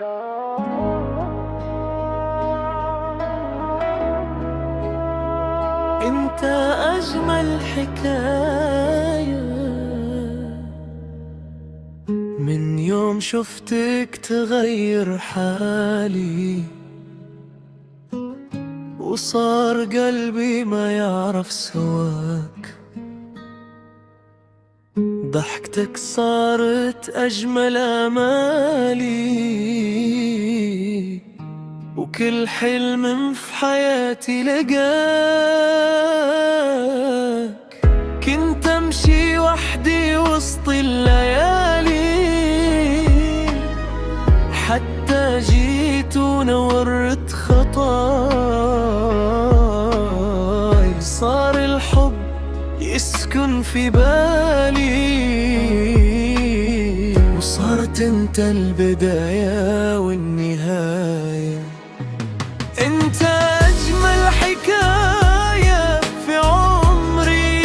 انت اجمل حكاية من يوم شفتك تغير حالي، وصار قلبي ما يعرف سواك. ضحكتك صارت أجمل آمالي، وكل حلم في حياتي لقاك. كنت أمشي وحدي وسط الليالي، حتى جيت ونورت خطاي. صار الحب يسكن في بالي، وصارت انت البداية والنهاية. انت اجمل حكاية في عمري،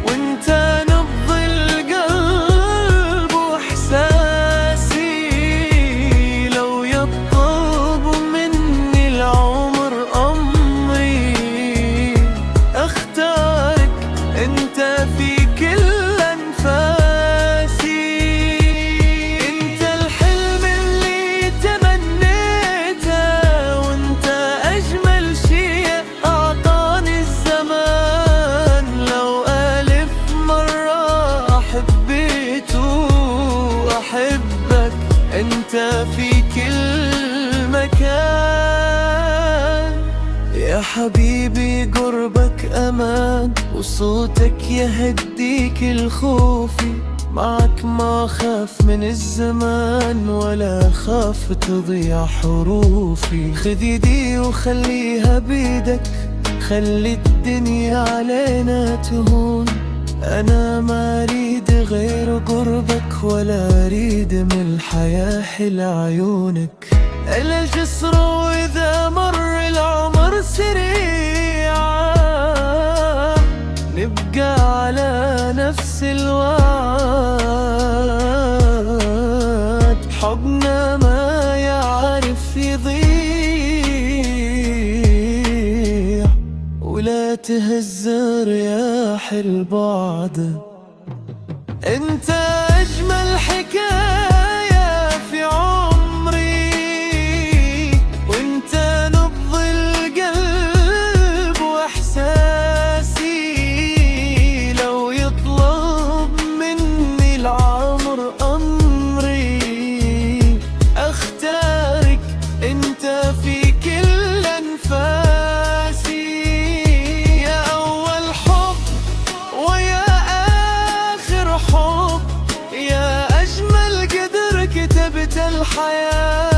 وانت نبض القلب واحساسي. لو يطلب مني العمر امري، اختارك انت في كل انفاسي. انت الحلم اللي تمنيته، وانت اجمل شي اعطاني الزمان. لو الف مرة حبيت واحبك، انت في كل مكان. يا حبيبي قربك امان، وصوتك يهدي كل خوفي. معك ما خاف من الزمان، ولا خاف تضيع حروفي. خذ يدي وخليها بيدك، خلي الدنيا علينا تهون. أنا ما أريد غير قربك، ولا أريد من الحياة حل عيونك. إلى الجسر وإذا مر العمر سريعا، نبقى على نفس الوعد. حبنا ما يعرف يضيع، ولا تهز رياح البعد. انت اجمل حكاية في عمري، وانت نبض القلب واحساسي. لو يطلب مني العمر امري، اختارك انت في كل انفاسي. يا اول حب ويا اخر حب، يا اجمل قدر كتبت الحياة.